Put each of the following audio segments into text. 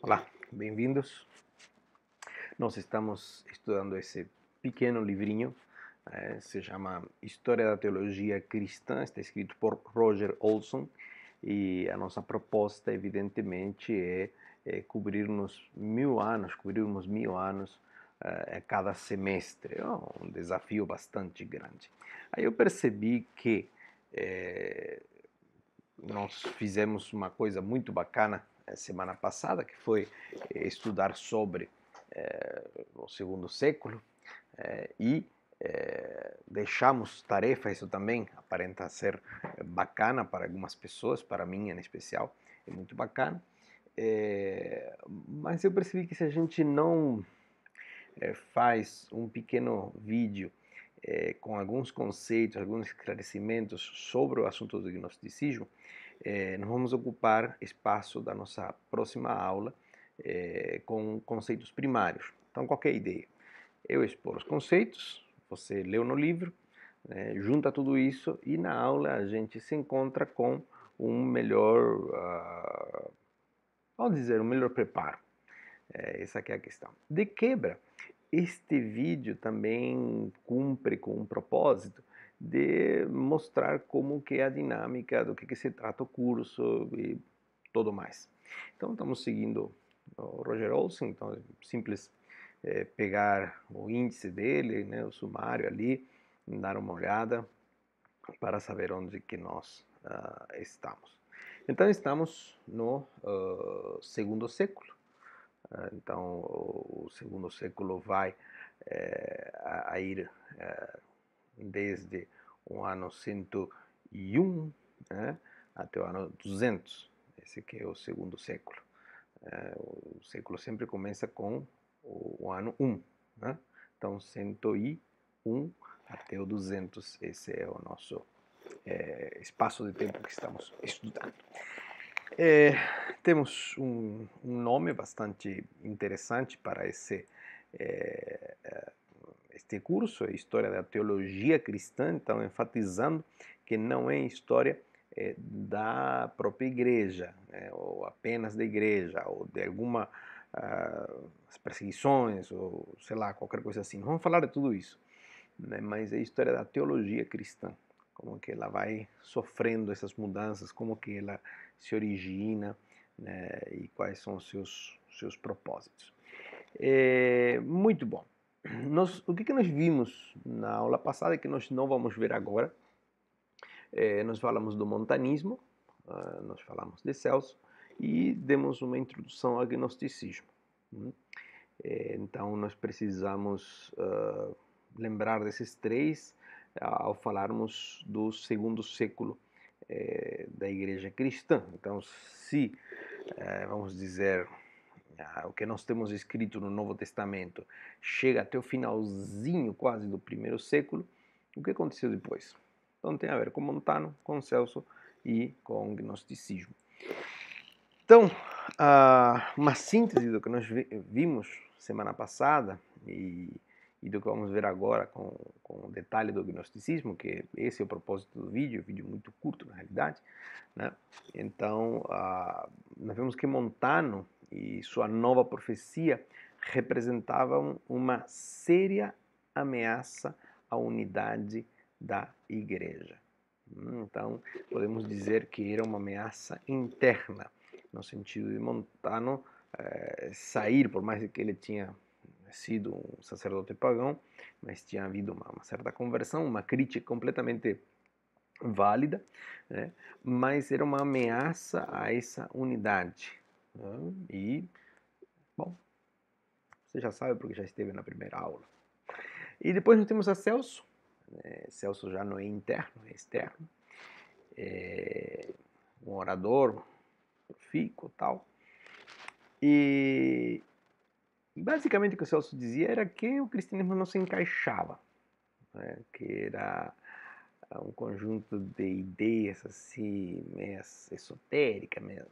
Olá, bem-vindos. Nós estamos estudando esse pequeno livrinho, se chama História da Teologia Cristã, está escrito por Roger Olson, e a nossa proposta, evidentemente, é cobrirmos 1000 anos a cada semestre. É um desafio bastante grande. Aí eu percebi que nós fizemos uma coisa muito bacana semana passada, que foi estudar sobre o segundo século e deixamos tarefa, isso também aparenta ser bacana para algumas pessoas, para mim em especial, é muito bacana. Mas eu percebi que se a gente não faz um pequeno vídeo com alguns conceitos, alguns esclarecimentos sobre o assunto do gnosticismo, nós vamos ocupar espaço da nossa próxima aula com conceitos primários. Então, qual é a ideia? Eu expor os conceitos, você leu no livro, junta tudo isso e na aula a gente se encontra com um melhor, vamos dizer, um melhor preparo. Essa aqui é a questão. De quebra, este vídeo também cumpre com um propósito de mostrar como que é a dinâmica, do que se trata o curso e tudo mais. Então, estamos seguindo o Roger Olson, então é simples pegar o índice dele, né, o sumário ali, dar uma olhada para saber onde que nós estamos. Então, estamos no segundo século. Então, o segundo século vai a ir desde o ano 101 até o ano 200. Esse que é o segundo século. O século sempre começa com o ano 1. Né? Então, 101 até o 200, esse é o nosso espaço de tempo que estamos estudando. Temos um nome bastante interessante para este curso, História da Teologia Cristã, então enfatizando que não é história da própria igreja, ou apenas da igreja, ou de alguma as perseguições, ou sei lá, qualquer coisa assim. Não vamos falar de tudo isso, né? Mas é a história da teologia cristã, como que ela vai sofrendo essas mudanças, como que ela se origina, né, e quais são os seus propósitos. Muito bom. O que nós vimos na aula passada e que nós não vamos ver agora? Nós falamos do montanismo, nós falamos de Celso e demos uma introdução ao gnosticismo. Então, nós precisamos lembrar desses três ao falarmos do segundo século da Igreja Cristã. Então, se, vamos dizer, o que nós temos escrito no Novo Testamento chega até o finalzinho quase do primeiro século, o que aconteceu depois? Então, tem a ver com Montano, com Celso e com o gnosticismo. Então, uma síntese do que nós vimos semana passada e do que vamos ver agora com o detalhe do gnosticismo, que esse é o propósito do vídeo, muito curto na realidade, né? Então, nós vemos que Montano e sua nova profecia representavam uma séria ameaça à unidade da igreja. Então, podemos dizer que era uma ameaça interna, no sentido de Montano sair, por mais que ele tinha sido um sacerdote pagão, mas tinha havido uma certa conversão, uma crítica completamente válida, né? Mas era uma ameaça a essa unidade. Né? E, bom, você já sabe porque já esteve na primeira aula. E depois nós temos a Celso. Celso já não é interno, é externo. Um orador profícuo e tal. E basicamente o que o Celso dizia era que o cristianismo não se encaixava, né? Que era um conjunto de ideias assim, meio esotérica, meio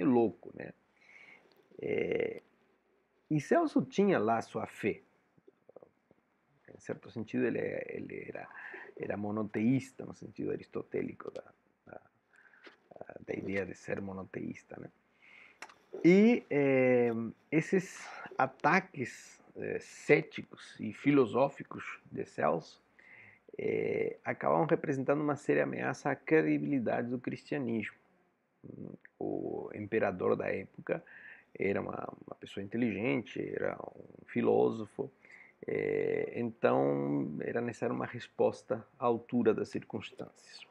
louco, né? E Celso tinha lá sua fé. Em certo sentido, ele era monoteísta, no sentido aristotélico da ideia de ser monoteísta, né? E esses ataques céticos e filosóficos de Celso acabam representando uma séria ameaça à credibilidade do cristianismo. O imperador da época era uma pessoa inteligente, era um filósofo, então era necessária uma resposta à altura das circunstâncias.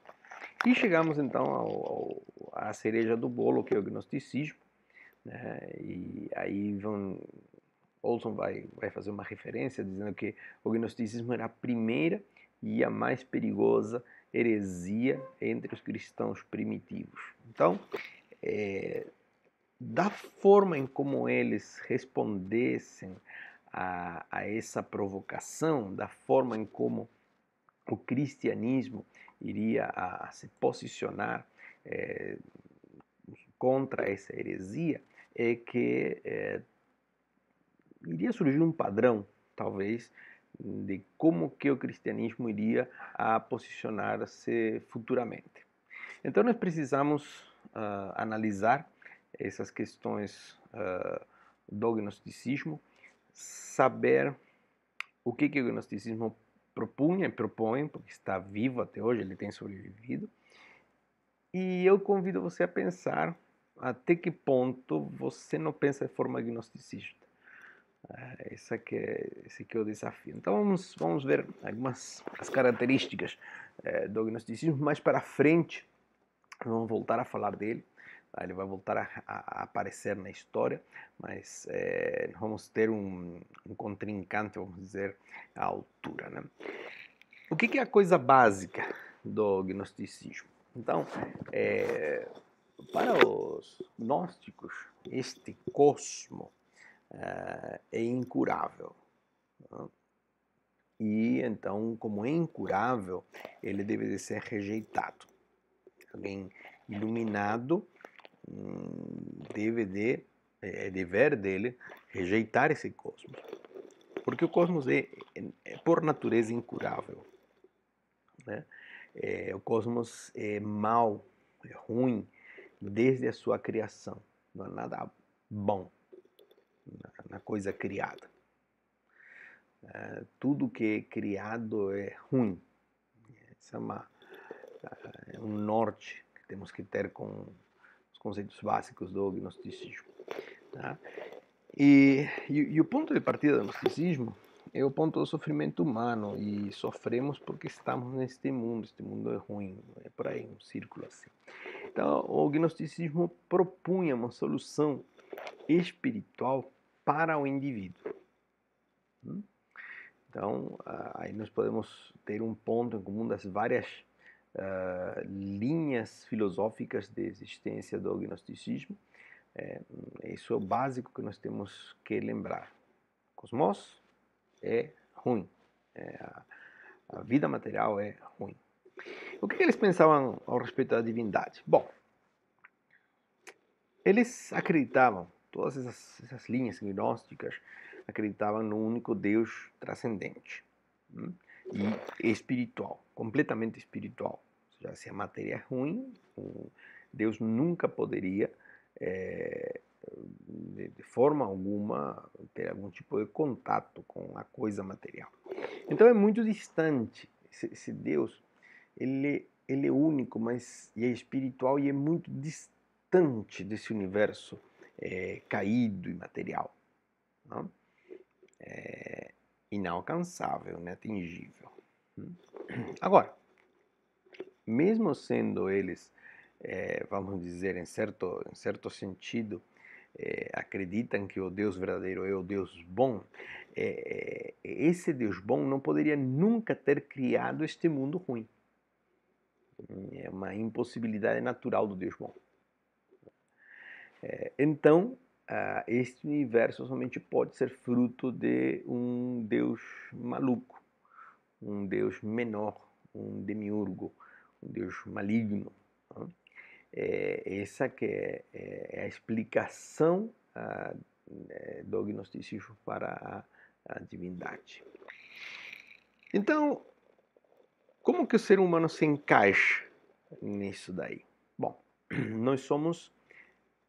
E chegamos então à cereja do bolo, que é o gnosticismo, né? E aí Olson vai fazer uma referência dizendo que o gnosticismo era a primeira e a mais perigosa heresia entre os cristãos primitivos. Então, da forma em como eles respondessem a essa provocação, da forma em como o cristianismo iria a se posicionar contra essa heresia, é que iria surgir um padrão, talvez, de como que o cristianismo iria a posicionar-se futuramente. Então nós precisamos analisar essas questões do gnosticismo, saber o que o gnosticismo propunha e propõe, porque está vivo até hoje, ele tem sobrevivido. E eu convido você a pensar até que ponto você não pensa de forma gnosticista. Esse que é o desafio. Então vamos ver algumas as características do gnosticismo. Mais para frente, vamos voltar a falar dele. Ele vai voltar a aparecer na história, mas vamos ter um contrincante, vamos dizer, à altura. Né? O que é a coisa básica do gnosticismo? Então, para os gnósticos, este cosmo é incurável. Né? E então, como é incurável, ele deve de ser rejeitado. Alguém iluminado é dever dele rejeitar esse cosmos. Porque o cosmos é por natureza incurável. Né? O cosmos é mau, é ruim, desde a sua criação. Não há nada bom na coisa criada. Tudo que é criado é ruim. Esse é um norte que temos que ter com os conceitos básicos do gnosticismo. Tá? E o ponto de partida do gnosticismo é o ponto do sofrimento humano, e sofremos porque estamos neste mundo. Este mundo é ruim, é por aí, um círculo assim. Então, o gnosticismo propunha uma solução espiritual para o indivíduo. Então, aí nós podemos ter um ponto em comum das várias linhas filosóficas de existência do gnosticismo. Isso é o básico que nós temos que lembrar. O cosmos é ruim. A vida material é ruim. O que eles pensavam ao respeito da divindade? Bom, eles acreditavam, todas essas linhas gnósticas acreditavam no único Deus transcendente e espiritual, completamente espiritual. Ou seja, se a matéria é ruim, Deus nunca poderia, de forma alguma, ter algum tipo de contato com a coisa material. Então é muito distante. Esse Deus, ele é único, mas é espiritual e é muito distante desse universo caído e material. Não? É inalcançável, inatingível. Agora, mesmo sendo eles, vamos dizer, em certo sentido, acreditam que o Deus verdadeiro é o Deus bom, esse Deus bom não poderia nunca ter criado este mundo ruim. É uma impossibilidade natural do Deus bom. Então, este universo somente pode ser fruto de um Deus maluco, um Deus menor, um demiurgo, um Deus maligno. Não? Essa que é a explicação do gnosticismo para a divindade. Então, como que o ser humano se encaixa nisso daí? Bom, nós somos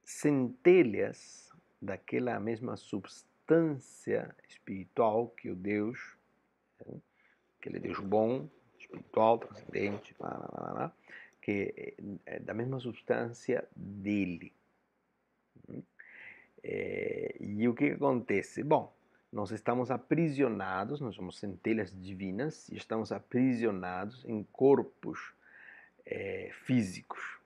centelhas daquela mesma substância espiritual que o Deus, né, aquele Deus bom, espiritual, transcendente, que é da mesma substância dele. E o que acontece? Bom, nós estamos aprisionados, nós somos centelhas divinas e estamos aprisionados em corpos físicos.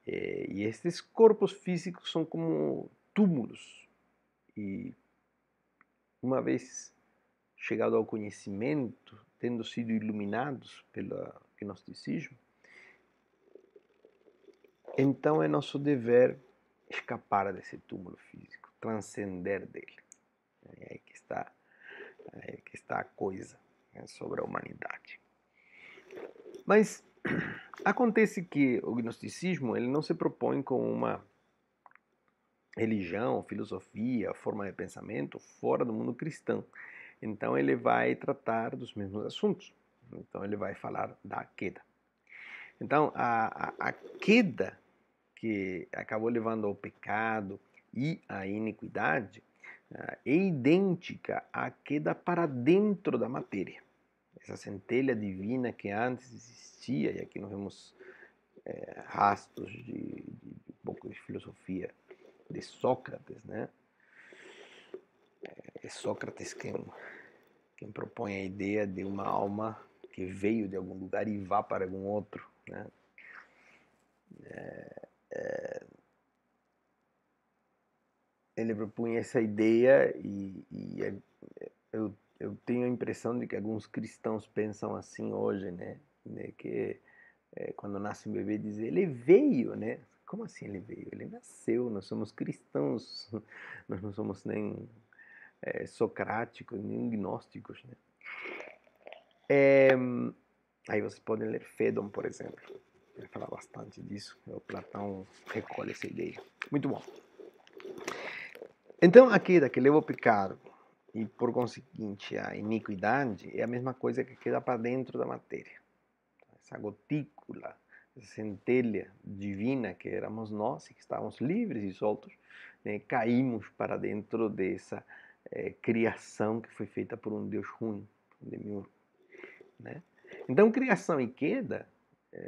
E estes corpos físicos são como túmulos. E uma vez chegado ao conhecimento, tendo sido iluminados pelo gnosticismo, então é nosso dever escapar desse túmulo físico, transcender dele. É aí que está a coisa, né, sobre a humanidade. Mas acontece que o gnosticismo ele não se propõe como uma religião, filosofia, forma de pensamento fora do mundo cristão. Então ele vai tratar dos mesmos assuntos. Então ele vai falar da queda. Então a queda que acabou levando ao pecado e à iniquidade é idêntica à queda para dentro da matéria. Essa centelha divina que antes existia, e aqui nós vemos rastros de um pouco de filosofia de Sócrates, né? É Sócrates quem propõe a ideia de uma alma que veio de algum lugar e vá para algum outro, né? Ele propunha essa ideia eu tenho a impressão de que alguns cristãos pensam assim hoje, né? Que quando nasce um bebê diz ele veio, né? Como assim ele veio? Ele nasceu, nós somos cristãos, nós não somos nem socráticos, nem gnósticos, né? Aí vocês podem ler Fédon, por exemplo. Ele fala bastante disso. O Platão recolhe essa ideia. Muito bom. Então, a queda que leva ao pecado e, por conseguinte, a iniquidade é a mesma coisa que queda para dentro da matéria. Essa gotícula, essa centelha divina que éramos nós e que estávamos livres e soltos, né, caímos para dentro dessa criação que foi feita por um Deus ruim, um demiurgo, né? Então, criação e queda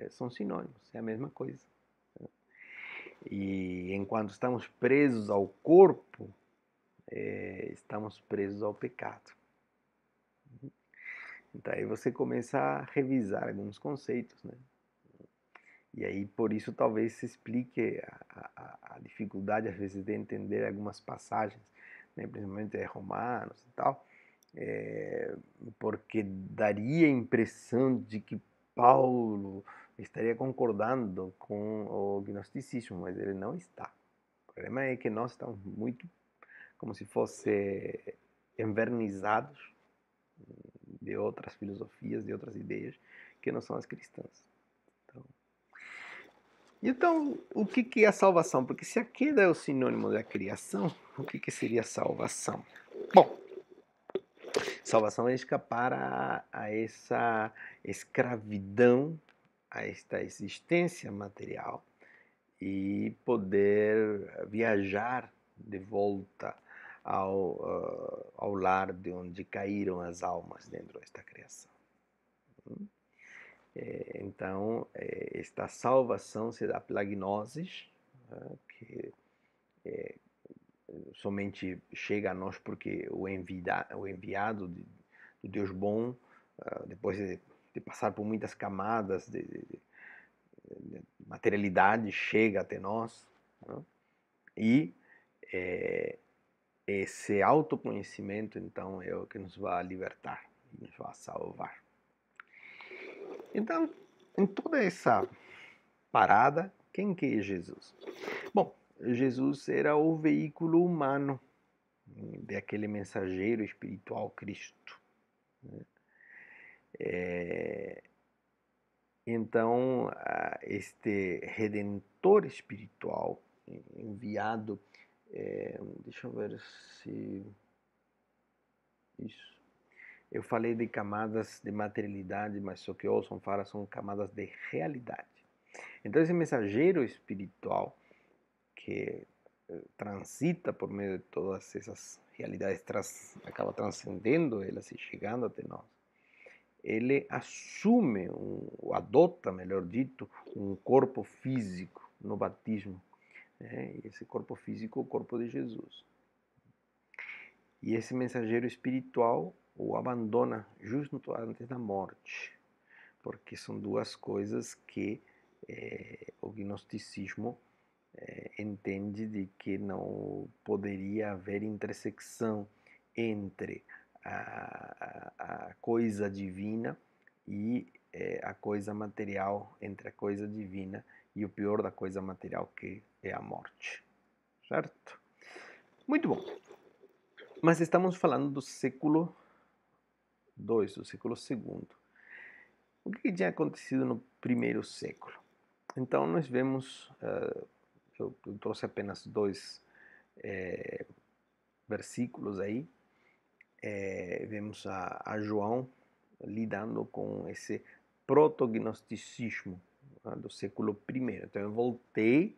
são sinônimos, é a mesma coisa. E enquanto estamos presos ao corpo, estamos presos ao pecado. Então aí você começa a revisar alguns conceitos, né? E aí por isso talvez se explique a dificuldade às vezes de entender algumas passagens, né? Principalmente Romanos e tal, porque daria a impressão de que Paulo estaria concordando com o gnosticismo, mas ele não está. O problema é que nós estamos muito como se fossem envernizados de outras filosofias, de outras ideias, que não são as cristãs. Então, o que é a salvação? Porque se a queda é o sinônimo da criação, o que seria salvação? Bom, salvação é escapar a essa escravidão, a esta existência material e poder viajar de volta ao lar de onde caíram as almas dentro desta criação. Então, esta salvação se dá pela gnosis, que somente chega a nós porque o enviado do Deus bom, depois de passar por muitas camadas de materialidade, chega até nós, né? E esse autoconhecimento, então, é o que nos vai libertar, nos vai salvar. Então, em toda essa parada, quem que é Jesus? Bom, Jesus era o veículo humano daquele mensageiro espiritual Cristo. Então, este redentor espiritual enviado, deixa eu ver se isso. Eu falei de camadas de materialidade, mas o que Olson fala são camadas de realidade. Então, esse mensageiro espiritual, que transita por meio de todas essas realidades, acaba transcendendo elas e chegando até nós. Ele assume, ou adota, melhor dito, um corpo físico no batismo. E esse corpo físico é o corpo de Jesus. E esse mensageiro espiritual o abandona justo antes da morte, porque são duas coisas que o gnosticismo entende de que não poderia haver intersecção entre a coisa divina e a coisa material, entre a coisa divina e o pior da coisa material, que é a morte. Certo? Muito bom. Mas estamos falando do século II, do século II. O que tinha acontecido no primeiro século? Então, nós vemos, eu trouxe apenas dois versículos aí, vemos a João lidando com esse protognosticismo do século I. Então, eu voltei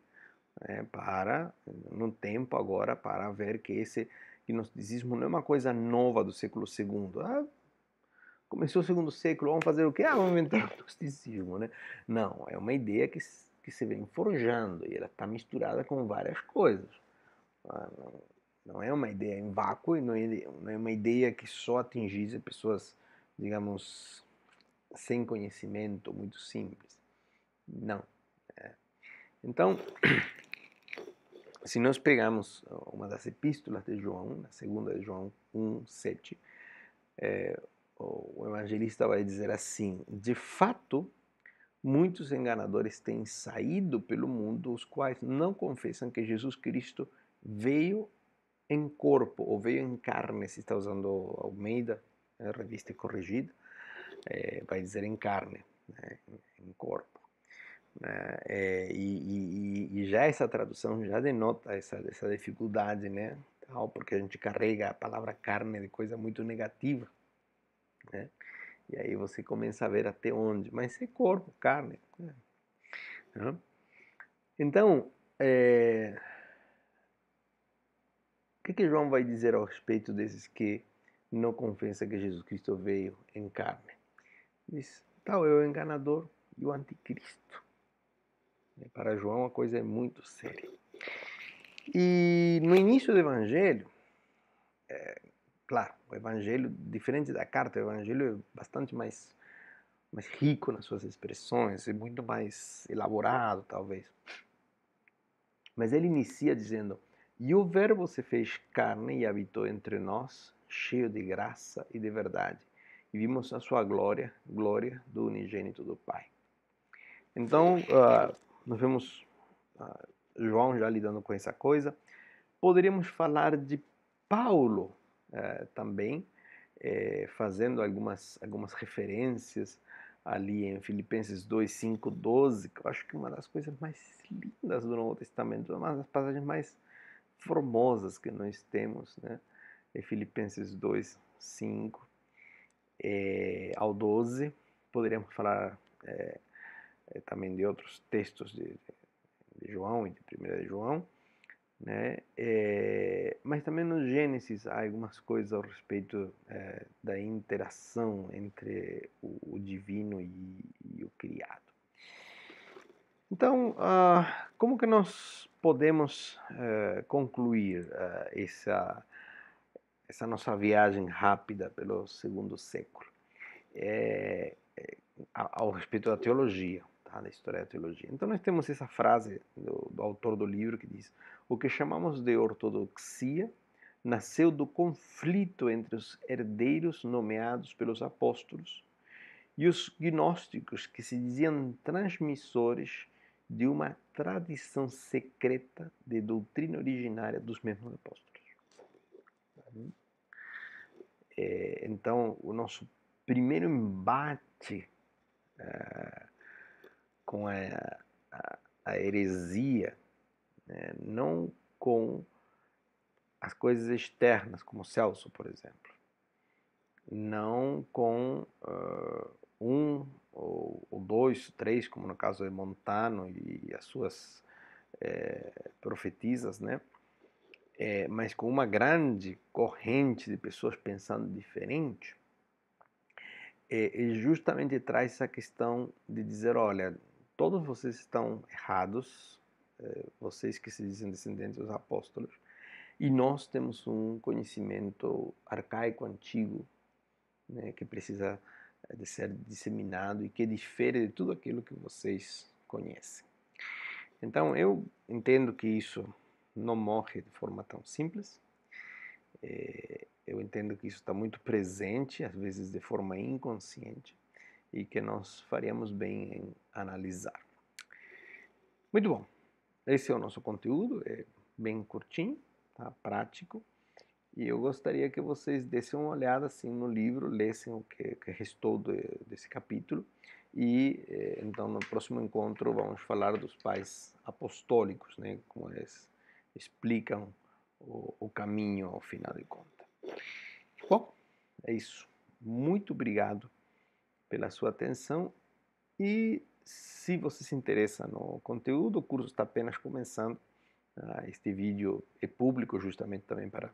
no tempo agora, para ver que esse gnosticismo não é uma coisa nova do século II. Começou o segundo século, vamos fazer o quê? Vamos inventar o gnosticismo, né? Não, é uma ideia que se vem forjando e ela está misturada com várias coisas. Não é uma ideia em vácuo e não é uma ideia que só atingisse pessoas, digamos, sem conhecimento, muito simples. Não. Então, se nós pegamos uma das epístolas de João, a segunda de João 1:7, o evangelista vai dizer assim: de fato, muitos enganadores têm saído pelo mundo, os quais não confessam que Jesus Cristo veio em corpo, ou veio em carne, se está usando Almeida, revista corrigida, vai dizer em carne, em corpo. E já essa tradução já denota essa dificuldade, né? Porque a gente carrega a palavra carne de coisa muito negativa, né? E aí você começa a ver até onde, mas é corpo, carne. Né? Então, o que João vai dizer a respeito desses que não confessam que Jesus Cristo veio em carne? Diz, tal é o enganador e o anticristo. Para João a coisa é muito séria. E no início do Evangelho, claro, o Evangelho, diferente da carta, o Evangelho é bastante mais rico nas suas expressões, é muito mais elaborado, talvez. Mas ele inicia dizendo: e o Verbo se fez carne e habitou entre nós, cheio de graça e de verdade. E vimos a sua glória, glória do unigênito do Pai. Então, nós vemos João já lidando com essa coisa. Poderíamos falar de Paulo também, fazendo algumas referências ali em Filipenses 2, 5, 12, que eu acho que é uma das coisas mais lindas do Novo Testamento, uma das passagens mais formosas que nós temos, né? Em Filipenses 2, 5 ao 12. Poderíamos falar também de outros textos de João e de 1 de João, né? Mas também no Gênesis há algumas coisas a respeito da interação entre o divino e o criado. Então, como que nós podemos concluir essa nossa viagem rápida pelo segundo século ao respeito da teologia? Da história da teologia. Então nós temos essa frase do autor do livro que diz: o que chamamos de ortodoxia nasceu do conflito entre os herdeiros nomeados pelos apóstolos e os gnósticos, que se diziam transmissores de uma tradição secreta de doutrina originária dos mesmos apóstolos. Então, o nosso primeiro embate com a heresia, né? Não com as coisas externas, como Celso, por exemplo. Não com um ou dois, três, como no caso de Montano e as suas profetisas, né? Mas com uma grande corrente de pessoas pensando diferente, justamente traz essa questão de dizer, olha, todos vocês estão errados, vocês que se dizem descendentes dos apóstolos, e nós temos um conhecimento arcaico, antigo, né, que precisa de ser disseminado e que difere de tudo aquilo que vocês conhecem. Então, eu entendo que isso não morre de forma tão simples. Eu entendo que isso está muito presente, às vezes de forma inconsciente, e que nós faríamos bem em analisar. Muito bom. Esse é o nosso conteúdo, é bem curtinho, tá? Prático. E eu gostaria que vocês dessem uma olhada assim no livro, lessem o que restou desse capítulo. E então no próximo encontro vamos falar dos pais apostólicos, né? Como eles explicam o caminho ao final de contas. Bom, é isso. Muito obrigado pela sua atenção e se você se interessa no conteúdo, o curso está apenas começando. Este vídeo é público justamente também para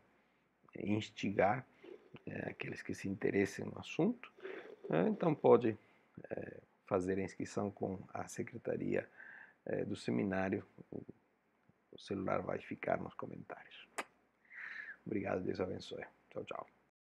instigar aqueles que se interessem no assunto. Então pode fazer a inscrição com a secretaria do seminário. O celular vai ficar nos comentários. Obrigado, Deus abençoe. Tchau, tchau.